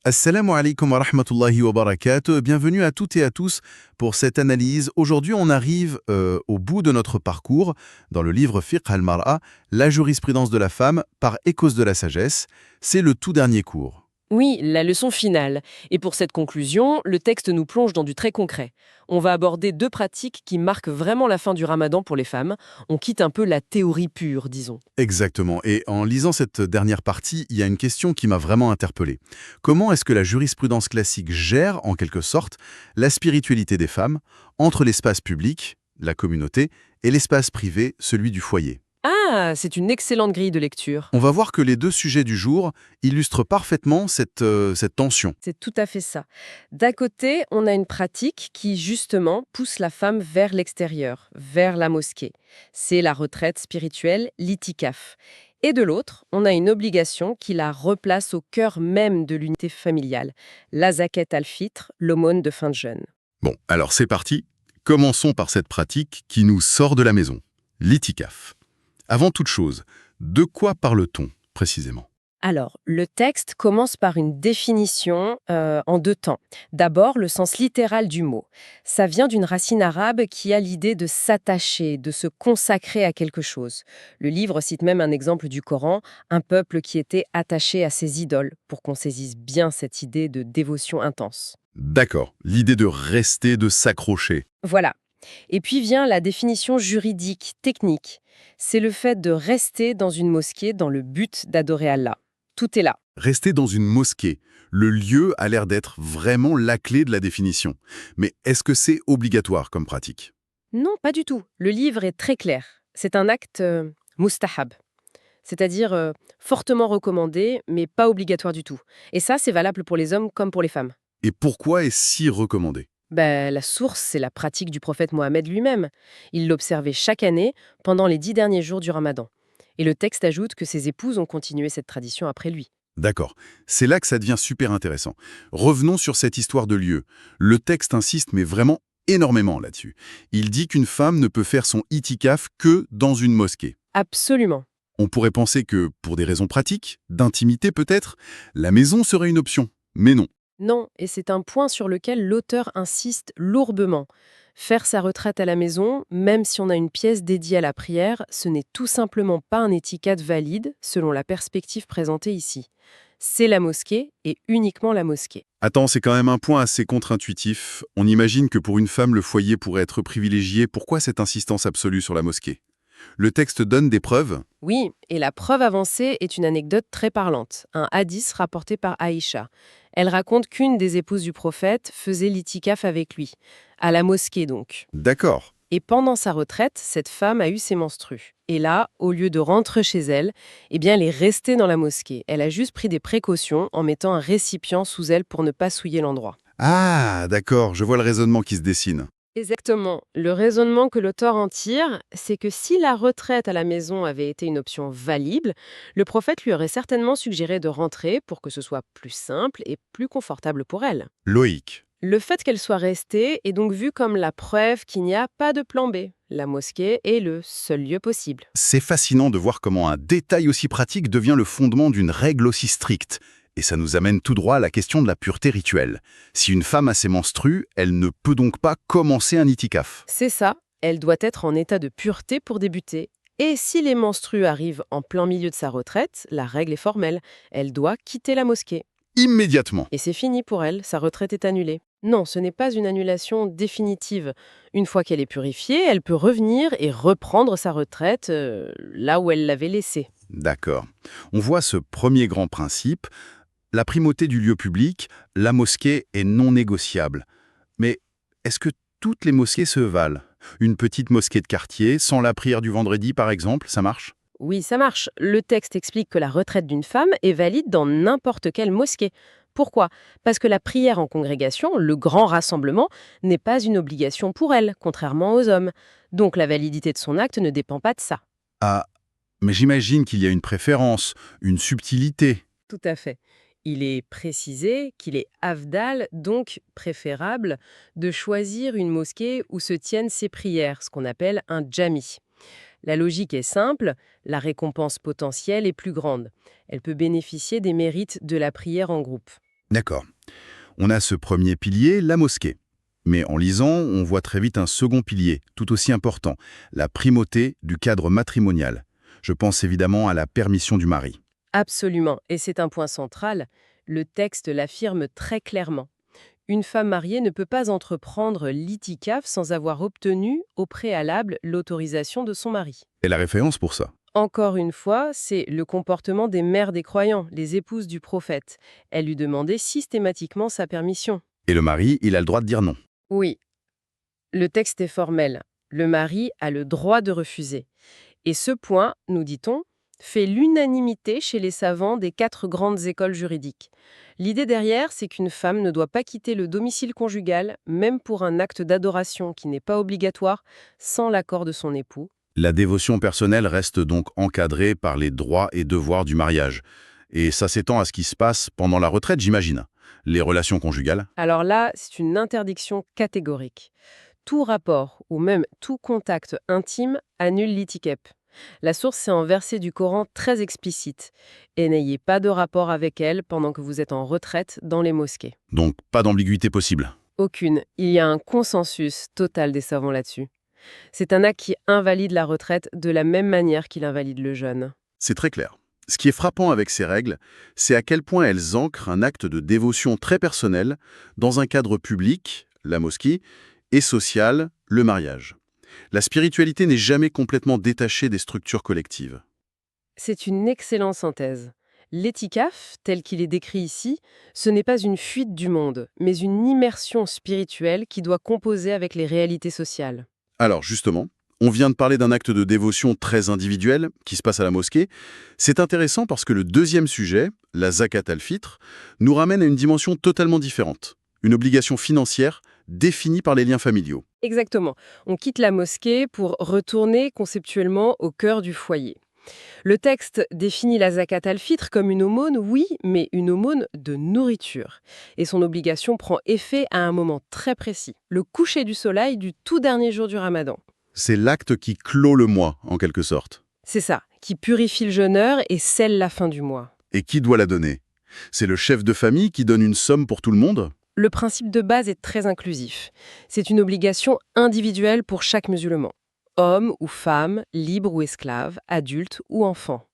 Assalamu alaikum wa rahmatullahi wa barakatuh. Bienvenue à toutes et à tous pour cette analyse. Aujourd'hui, on arrive au bout de notre parcours dans le livre Fiqh al-Mar'a, la jurisprudence de la femme par Écos de la sagesse. C'est le tout dernier cours. Oui, la leçon finale. Et pour cette conclusion, le texte nous plonge dans du très concret. On va aborder deux pratiques qui marquent vraiment la fin du ramadan pour les femmes. On quitte un peu la théorie pure, disons. Exactement. Et en lisant cette dernière partie, il y a une question qui m'a vraiment interpellé. Comment est-ce que la jurisprudence classique gère, en quelque sorte, la spiritualité des femmes entre l'espace public, la communauté, et l'espace privé, celui du foyer? Ah, c'est une excellente grille de lecture. On va voir que les deux sujets du jour illustrent parfaitement cette tension. C'est tout à fait ça. D'un côté, on a une pratique qui, justement, pousse la femme vers l'extérieur, vers la mosquée. C'est la retraite spirituelle, l'itikaf. Et de l'autre, on a une obligation qui la replace au cœur même de l'unité familiale, la zakat al-fitr, l'aumône de fin de jeûne. Bon, alors c'est parti. Commençons par cette pratique qui nous sort de la maison, l'itikaf. Avant toute chose, de quoi parle-t-on précisément? Alors, le texte commence par une définition en deux temps. D'abord, le sens littéral du mot. Ça vient d'une racine arabe qui a l'idée de s'attacher, de se consacrer à quelque chose. Le livre cite même un exemple du Coran, un peuple qui était attaché à ses idoles, pour qu'on saisisse bien cette idée de dévotion intense. D'accord, l'idée de rester, de s'accrocher. Voilà. Et puis vient la définition juridique, technique. C'est le fait de rester dans une mosquée dans le but d'adorer Allah. Tout est là. Rester dans une mosquée, le lieu a l'air d'être vraiment la clé de la définition. Mais est-ce que c'est obligatoire comme pratique? Non, pas du tout. Le livre est très clair. C'est un acte mustahab, c'est-à-dire fortement recommandé, mais pas obligatoire du tout. Et ça, c'est valable pour les hommes comme pour les femmes. Et pourquoi est-ce si recommandé? La source, c'est la pratique du prophète Mohammed lui-même. Il l'observait chaque année pendant les 10 derniers jours du Ramadan. Et le texte ajoute que ses épouses ont continué cette tradition après lui. D'accord, c'est là que ça devient super intéressant. Revenons sur cette histoire de lieu. Le texte insiste, mais vraiment énormément là-dessus. Il dit qu'une femme ne peut faire son itikaf que dans une mosquée. Absolument. On pourrait penser que, pour des raisons pratiques, d'intimité peut-être, la maison serait une option. Mais non. Non, et c'est un point sur lequel l'auteur insiste lourdement. Faire sa retraite à la maison, même si on a une pièce dédiée à la prière, ce n'est tout simplement pas un étiquette valide selon la perspective présentée ici. C'est la mosquée et uniquement la mosquée. Attends, c'est quand même un point assez contre-intuitif. On imagine que pour une femme, le foyer pourrait être privilégié. Pourquoi cette insistance absolue sur la mosquée? Le texte donne des preuves? Oui, et la preuve avancée est une anecdote très parlante, un hadith rapporté par Aïcha. Elle raconte qu'une des épouses du prophète faisait l'itikaf avec lui, à la mosquée donc. D'accord. Et pendant sa retraite, cette femme a eu ses menstrues. Et là, au lieu de rentrer chez elle, eh bien, elle est restée dans la mosquée. Elle a juste pris des précautions en mettant un récipient sous elle pour ne pas souiller l'endroit. Ah, d'accord, je vois le raisonnement qui se dessine. Exactement. Le raisonnement que l'auteur en tire, c'est que si la retraite à la maison avait été une option valide, le prophète lui aurait certainement suggéré de rentrer pour que ce soit plus simple et plus confortable pour elle. Loïc. Le fait qu'elle soit restée est donc vu comme la preuve qu'il n'y a pas de plan B. La mosquée est le seul lieu possible. C'est fascinant de voir comment un détail aussi pratique devient le fondement d'une règle aussi stricte. Et ça nous amène tout droit à la question de la pureté rituelle. Si une femme a ses menstrues, elle ne peut donc pas commencer un itikaf. C'est ça, elle doit être en état de pureté pour débuter. Et si les menstrues arrivent en plein milieu de sa retraite, la règle est formelle. Elle doit quitter la mosquée. Immédiatement. Et c'est fini pour elle, sa retraite est annulée. Non, ce n'est pas une annulation définitive. Une fois qu'elle est purifiée, elle peut revenir et reprendre sa retraite là où elle l'avait laissée. D'accord. On voit ce premier grand principe. La primauté du lieu public, la mosquée est non négociable. Mais est-ce que toutes les mosquées se valent? Une petite mosquée de quartier, sans la prière du vendredi par exemple, ça marche? Oui, ça marche. Le texte explique que la retraite d'une femme est valide dans n'importe quelle mosquée. Pourquoi? Parce que la prière en congrégation, le grand rassemblement, n'est pas une obligation pour elle, contrairement aux hommes. Donc la validité de son acte ne dépend pas de ça. Ah, mais j'imagine qu'il y a une préférence, une subtilité. Tout à fait. Il est précisé qu'il est avdal, donc préférable, de choisir une mosquée où se tiennent ses prières, ce qu'on appelle un jami. La logique est simple, la récompense potentielle est plus grande. Elle peut bénéficier des mérites de la prière en groupe. D'accord. On a ce premier pilier, la mosquée. Mais en lisant, on voit très vite un second pilier, tout aussi important, la primauté du cadre matrimonial. Je pense évidemment à la permission du mari. Absolument, et c'est un point central. Le texte l'affirme très clairement. Une femme mariée ne peut pas entreprendre l'itikaf sans avoir obtenu, au préalable, l'autorisation de son mari. Et la référence pour ça? Encore une fois, c'est le comportement des mères des croyants, les épouses du prophète. Elles lui demandaient systématiquement sa permission. Et le mari, il a le droit de dire non. Oui, le texte est formel. Le mari a le droit de refuser. Et ce point, nous dit-on, fait l'unanimité chez les savants des 4 grandes écoles juridiques. L'idée derrière, c'est qu'une femme ne doit pas quitter le domicile conjugal, même pour un acte d'adoration qui n'est pas obligatoire, sans l'accord de son époux. La dévotion personnelle reste donc encadrée par les droits et devoirs du mariage. Et ça s'étend à ce qui se passe pendant la retraite, j'imagine. Les relations conjugales. Alors là, c'est une interdiction catégorique. Tout rapport ou même tout contact intime annule l'itikep. La source est en verset du Coran très explicite. Et n'ayez pas de rapport avec elle pendant que vous êtes en retraite dans les mosquées. Donc pas d'ambiguïté possible. Aucune. Il y a un consensus total des savants là-dessus. C'est un acte qui invalide la retraite de la même manière qu'il invalide le jeûne. C'est très clair. Ce qui est frappant avec ces règles, c'est à quel point elles ancrent un acte de dévotion très personnel dans un cadre public, la mosquée, et social, le mariage. La spiritualité n'est jamais complètement détachée des structures collectives. C'est une excellente synthèse. L'étikaf, tel qu'il est décrit ici, ce n'est pas une fuite du monde, mais une immersion spirituelle qui doit composer avec les réalités sociales. Alors justement, on vient de parler d'un acte de dévotion très individuel qui se passe à la mosquée. C'est intéressant parce que le deuxième sujet, la zakat al-fitr, nous ramène à une dimension totalement différente. Une obligation financière définie par les liens familiaux. Exactement. On quitte la mosquée pour retourner conceptuellement au cœur du foyer. Le texte définit la zakat al-fitr comme une aumône, oui, mais une aumône de nourriture. Et son obligation prend effet à un moment très précis, le coucher du soleil du tout dernier jour du ramadan. C'est l'acte qui clôt le mois, en quelque sorte. C'est ça, qui purifie le jeûneur et scelle la fin du mois. Et qui doit la donner? C'est le chef de famille qui donne une somme pour tout le monde? Le principe de base est très inclusif. C'est une obligation individuelle pour chaque musulman. Homme ou femme, libre ou esclave, adulte ou enfant.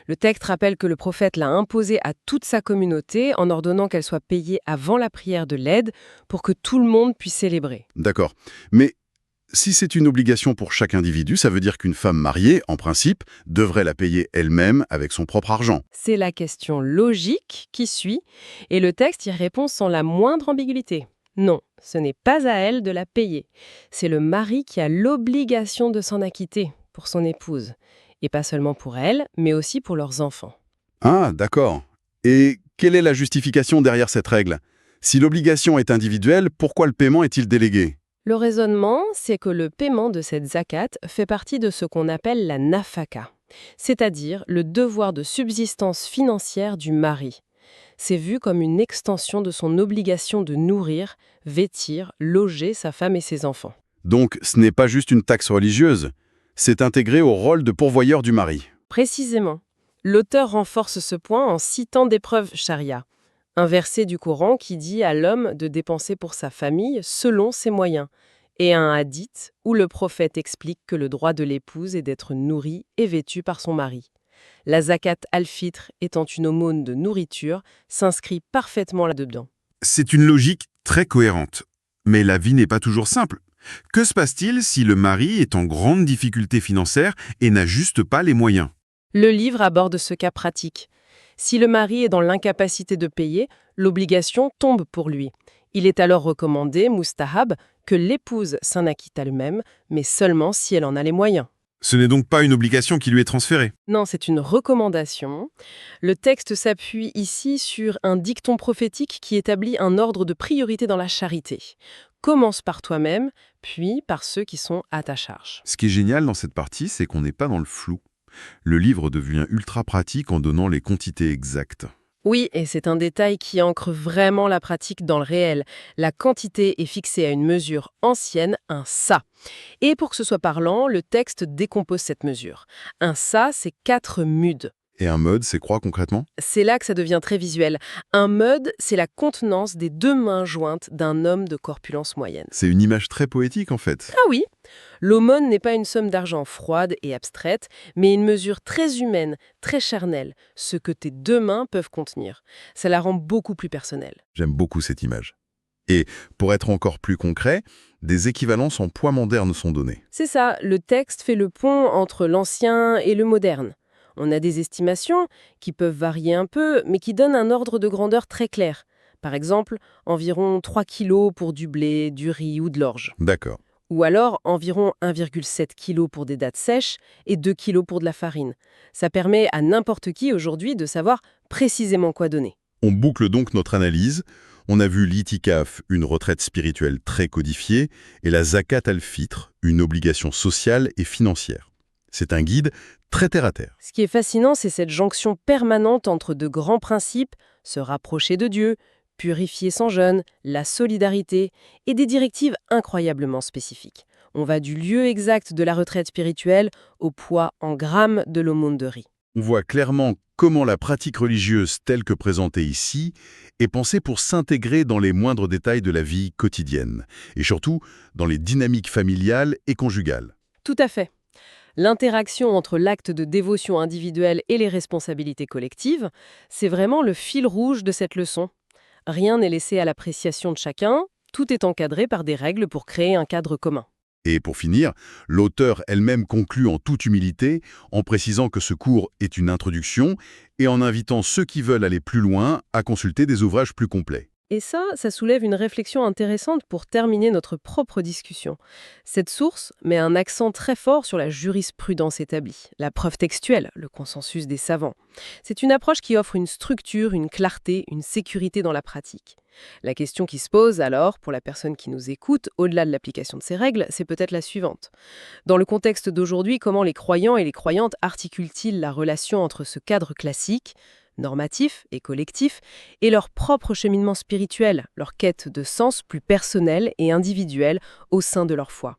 Le texte rappelle que le prophète l'a imposé à toute sa communauté en ordonnant qu'elle soit payée avant la prière de l'Aid pour que tout le monde puisse célébrer. D'accord. Mais si c'est une obligation pour chaque individu, ça veut dire qu'une femme mariée, en principe, devrait la payer elle-même avec son propre argent. C'est la question logique qui suit, et le texte y répond sans la moindre ambiguïté. Non, ce n'est pas à elle de la payer. C'est le mari qui a l'obligation de s'en acquitter pour son épouse. Et pas seulement pour elle, mais aussi pour leurs enfants. Ah, d'accord. Et quelle est la justification derrière cette règle? Si l'obligation est individuelle, pourquoi le paiement est-il délégué? Le raisonnement, c'est que le paiement de cette zakat fait partie de ce qu'on appelle la nafaka, c'est-à-dire le devoir de subsistance financière du mari. C'est vu comme une extension de son obligation de nourrir, vêtir, loger sa femme et ses enfants. Donc, ce n'est pas juste une taxe religieuse, c'est intégré au rôle de pourvoyeur du mari. Précisément, l'auteur renforce ce point en citant des preuves charia. Un verset du Coran qui dit à l'homme de dépenser pour sa famille selon ses moyens, et un hadith où le prophète explique que le droit de l'épouse est d'être nourrie et vêtue par son mari. La zakat al-fitr, étant une aumône de nourriture, s'inscrit parfaitement là-dedans. C'est une logique très cohérente. Mais la vie n'est pas toujours simple. Que se passe-t-il si le mari est en grande difficulté financière et n'a juste pas les moyens? Le livre aborde ce cas pratique. Si le mari est dans l'incapacité de payer, l'obligation tombe pour lui. Il est alors recommandé, mustahab, que l'épouse s'en acquitte elle-même, mais seulement si elle en a les moyens. Ce n'est donc pas une obligation qui lui est transférée. Non, c'est une recommandation. Le texte s'appuie ici sur un dicton prophétique qui établit un ordre de priorité dans la charité. Commence par toi-même, puis par ceux qui sont à ta charge. Ce qui est génial dans cette partie, c'est qu'on n'est pas dans le flou. Le livre devient ultra pratique en donnant les quantités exactes. Oui, et c'est un détail qui ancre vraiment la pratique dans le réel. La quantité est fixée à une mesure ancienne, un sa. Et pour que ce soit parlant, le texte décompose cette mesure. Un sa, c'est 4 muds. Et un mode, c'est quoi concrètement? C'est là que ça devient très visuel. Un mode, c'est la contenance des deux mains jointes d'un homme de corpulence moyenne. C'est une image très poétique en fait. Ah oui, l'aumône n'est pas une somme d'argent froide et abstraite, mais une mesure très humaine, très charnelle, ce que tes deux mains peuvent contenir. Ça la rend beaucoup plus personnelle. J'aime beaucoup cette image. Et pour être encore plus concret, des équivalences en poids modernes sont données. C'est ça, le texte fait le pont entre l'ancien et le moderne. On a des estimations qui peuvent varier un peu, mais qui donnent un ordre de grandeur très clair. Par exemple, environ 3 kilos pour du blé, du riz ou de l'orge. D'accord. Ou alors environ 1,7 kg pour des dattes sèches et 2 kilos pour de la farine. Ça permet à n'importe qui aujourd'hui de savoir précisément quoi donner. On boucle donc notre analyse. On a vu l'itikaf, une retraite spirituelle très codifiée, et la zakat al-fitr, une obligation sociale et financière. C'est un guide très terre-à-terre. Ce qui est fascinant, c'est cette jonction permanente entre de grands principes, se rapprocher de Dieu, purifier son jeûne, la solidarité, et des directives incroyablement spécifiques. On va du lieu exact de la retraite spirituelle au poids en grammes de l'aumône de riz. On voit clairement comment la pratique religieuse telle que présentée ici est pensée pour s'intégrer dans les moindres détails de la vie quotidienne, et surtout dans les dynamiques familiales et conjugales. Tout à fait. L'interaction entre l'acte de dévotion individuelle et les responsabilités collectives, c'est vraiment le fil rouge de cette leçon. Rien n'est laissé à l'appréciation de chacun, tout est encadré par des règles pour créer un cadre commun. Et pour finir, l'auteur elle-même conclut en toute humilité en précisant que ce cours est une introduction et en invitant ceux qui veulent aller plus loin à consulter des ouvrages plus complets. Et ça soulève une réflexion intéressante pour terminer notre propre discussion. Cette source met un accent très fort sur la jurisprudence établie, la preuve textuelle, le consensus des savants. C'est une approche qui offre une structure, une clarté, une sécurité dans la pratique. La question qui se pose alors, pour la personne qui nous écoute, au-delà de l'application de ces règles, c'est peut-être la suivante. Dans le contexte d'aujourd'hui, comment les croyants et les croyantes articulent-ils la relation entre ce cadre classique, normatif et collectif, et leur propre cheminement spirituel, leur quête de sens plus personnel et individuel au sein de leur foi.